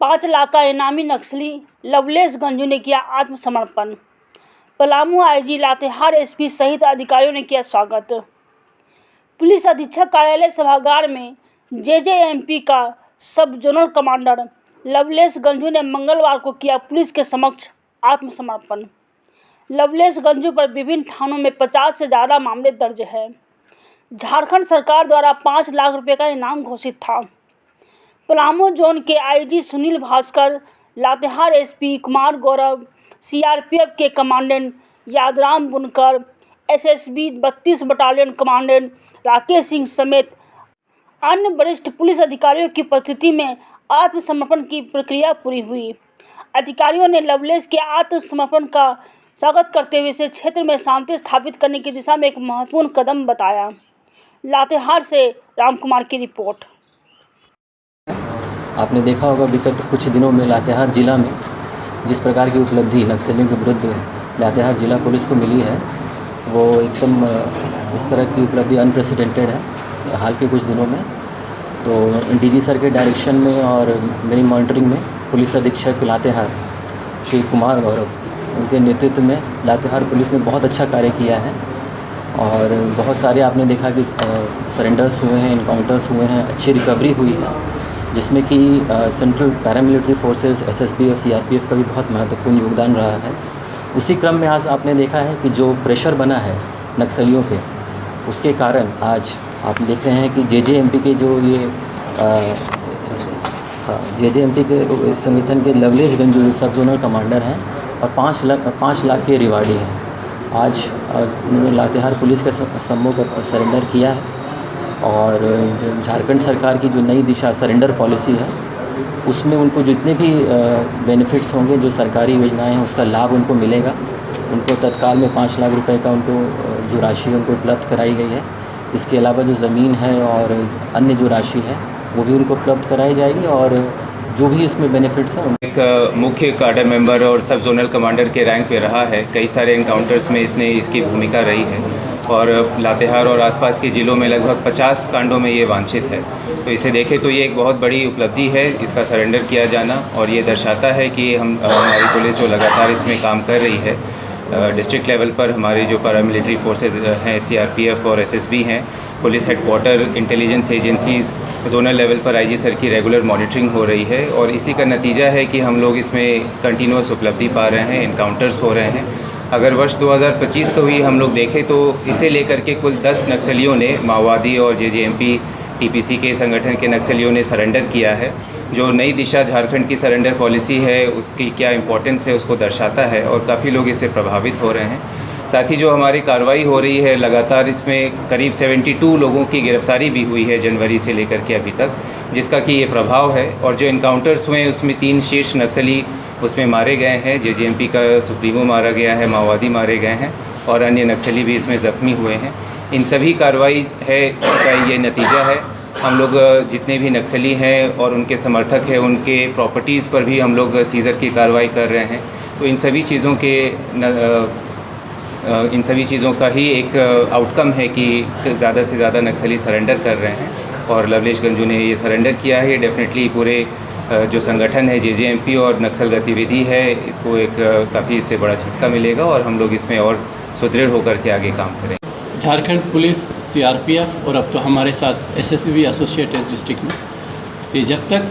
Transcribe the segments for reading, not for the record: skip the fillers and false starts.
5 लाख का इनामी नक्सली लवलेश गंजू ने किया आत्मसमर्पण। पलामू आईजी, लातेहार एसपी सहित अधिकारियों ने किया स्वागत। पुलिस अधीक्षक कार्यालय सभागार में जेजेएमपी का सब जोनल कमांडर लवलेश गंजू ने मंगलवार को किया पुलिस के समक्ष आत्मसमर्पण। लवलेश गंजू पर विभिन्न थानों में 50 से ज़्यादा मामले दर्ज हैं। झारखंड सरकार द्वारा 5 लाख रुपए का इनाम घोषित था। पलामू जोन के IG Sunil Bhaskar, Latehar SP Kumar Gaurav, CRPF के कमांडेंट यादराम बुनकर, SSB 32 battalion commandant Rakesh Singh समेत अन्य वरिष्ठ पुलिस अधिकारियों की उपस्थिति में आत्मसमर्पण की प्रक्रिया पूरी हुई। अधिकारियों ने लवलेश के आत्मसमर्पण का स्वागत करते हुए इसे क्षेत्र में शांति स्थापित करने की दिशा में एक महत्वपूर्ण कदम बताया। लातेहार से राम कुमार की रिपोर्ट। आपने देखा होगा विगत कुछ दिनों में लातेहार जिला में जिस प्रकार की उपलब्धि नक्सलियों के विरुद्ध लातेहार जिला पुलिस को मिली है, वो एकदम इस तरह की उपलब्धि अनप्रेसिडेंटेड है हाल के कुछ दिनों में। तो डीजी सर के डायरेक्शन में और मेरी मॉनिटरिंग में पुलिस अधीक्षक लातेहार श्री कुमार गौरव, उनके नेतृत्व में लातेहार पुलिस ने बहुत अच्छा कार्य किया है और बहुत सारे आपने देखा कि सरेंडर्स हुए हैं, इनकाउंटर्स हुए हैं, अच्छी रिकवरी हुई है, जिसमें कि सेंट्रल पैरामिलिट्री फोर्सेस, एसएसबी और सीआरपीएफ का भी बहुत महत्वपूर्ण योगदान रहा है। उसी क्रम में आज आपने देखा है कि जो प्रेशर बना है नक्सलियों पे, उसके कारण आज आप देख रहे हैं कि जेजेएमपी के जो ये जेजेएमपी के संगठन के लवलेश गंजू सब जोनल कमांडर हैं और 5 लाख के रिवार्डी हैं। आज उन्होंने लातेहार पुलिस के सम्मुख सरेंडर किया है और झारखंड सरकार की जो नई दिशा सरेंडर पॉलिसी है, उसमें उनको जितने भी बेनिफिट्स होंगे, जो सरकारी योजनाएं हैं, उसका लाभ उनको मिलेगा। उनको तत्काल में 5 लाख रुपए का उनको जो राशि उनको उपलब्ध कराई गई है। इसके अलावा जो ज़मीन है और अन्य जो राशि है वो भी उनको उपलब्ध कराई जाएगी और जो भी इसमें बेनिफिट्स हैं। एक मुख्य काडर मेंबर और सब जोनल कमांडर के रैंक पे रहा है। कई सारे इनकाउंटर्स में इसकी भूमिका रही है और लातेहार और आसपास के ज़िलों में लगभग 50 कांडों में ये वांछित है। तो इसे देखें तो ये एक बहुत बड़ी उपलब्धि है इसका सरेंडर किया जाना, और ये दर्शाता है कि हमारी पुलिस जो लगातार इसमें काम कर रही है। डिस्ट्रिक्ट लेवल पर हमारी जो पैरामिलिट्री फोर्सेज हैं, सीआरपीएफ और एसएसबी हैं, police headquarter, intelligence agencies, zonal level पर आईजी सर की रेगुलर मॉनिटरिंग हो रही है और इसी का नतीजा है कि हम लोग इसमें कंटिन्यूस उपलब्धि पा रहे हैं, इनकाउंटर्स हो रहे हैं। अगर वर्ष 2025 को भी हम लोग देखें तो इसे लेकर के कुल 10 नक्सलियों ने, माओवादी और जेजेएमपी टीपीसी के संगठन के नक्सलियों ने सरेंडर किया है। जो नई दिशा झारखंड की सरेंडर पॉलिसी है, उसकी क्या इम्पोर्टेंस है उसको दर्शाता है और काफ़ी लोग इससे प्रभावित हो रहे हैं। साथ ही जो हमारी कार्रवाई हो रही है लगातार, इसमें करीब 72 लोगों की गिरफ्तारी भी हुई है जनवरी से लेकर के अभी तक, जिसका कि ये प्रभाव है। और जो इनकाउंटर्स हुए हैं उसमें 3 शीर्ष नक्सली उसमें मारे गए हैं। जेजेएमपी का सुप्रीमो मारा गया है, माओवादी मारे गए हैं और अन्य नक्सली भी इसमें ज़ख्मी हुए हैं। इन सभी कार्रवाई का ये नतीजा है। हम लोग जितने भी नक्सली हैं और उनके समर्थक हैं, उनके प्रॉपर्टीज़ पर भी हम लोग सीज़र की कार्रवाई कर रहे हैं। तो इन सभी चीज़ों का ही एक आउटकम है कि ज़्यादा से ज़्यादा नक्सली सरेंडर कर रहे हैं और लवलेश गंजू ने ये सरेंडर किया है। डेफिनेटली पूरे जो संगठन है जेजेएमपी और नक्सल गतिविधि है, इसको एक काफ़ी इससे बड़ा झटका मिलेगा और हम लोग इसमें और सुदृढ़ होकर के आगे काम करें। झारखंड पुलिस, सीआरपीएफ और अब तो हमारे साथ एसएसबी एसोसिएटेड डिस्ट्रिक्ट में, ये जब तक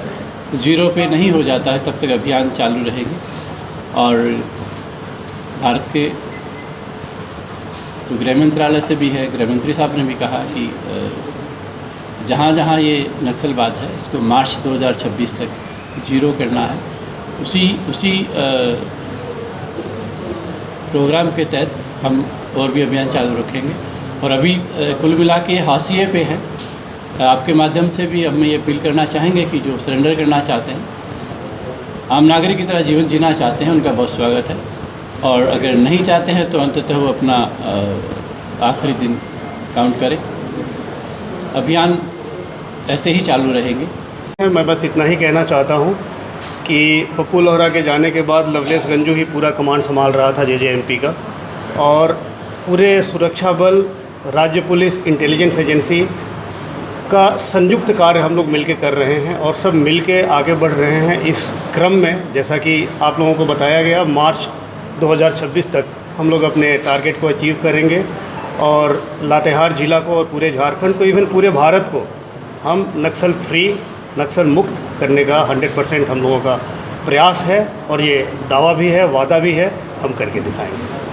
0 पे नहीं हो जाता है तब तक अभियान चालू रहेगी। और भारत के तो गृह मंत्रालय से भी है, गृह मंत्री साहब ने भी कहा कि जहाँ जहाँ ये नक्सलवाद है इसको मार्च 2026 तक 0 करना है। उसी प्रोग्राम के तहत हम और भी अभियान चालू रखेंगे और अभी कुल मिला के हाशिए पे हैं। आपके माध्यम से भी हम ये अपील करना चाहेंगे कि जो सरेंडर करना चाहते हैं, आम नागरिक की तरह जीवन जीना चाहते हैं, उनका बहुत स्वागत है। और अगर नहीं चाहते हैं तो अंततः वो अपना आखिरी दिन काउंट करें। अभियान ऐसे ही चालू रहेंगे। मैं बस इतना ही कहना चाहता हूँ कि पप्पू लोहरा के जाने के बाद लवलेश गंजू ही पूरा कमांड संभाल रहा था जेजेएमपी का, और पूरे सुरक्षा बल, राज्य पुलिस, इंटेलिजेंस एजेंसी का संयुक्त कार्य हम लोग मिलके कर रहे हैं और सब मिलके आगे बढ़ रहे हैं। इस क्रम में जैसा कि आप लोगों को बताया गया, मार्च 2026 तक हम लोग अपने टारगेट को अचीव करेंगे और लातेहार ज़िला को और पूरे झारखंड को, इवन पूरे भारत को हम नक्सल फ्री, नक्सल मुक्त करने का 100% हम लोगों का प्रयास है और ये दावा भी है, वादा भी है, हम करके दिखाएंगे।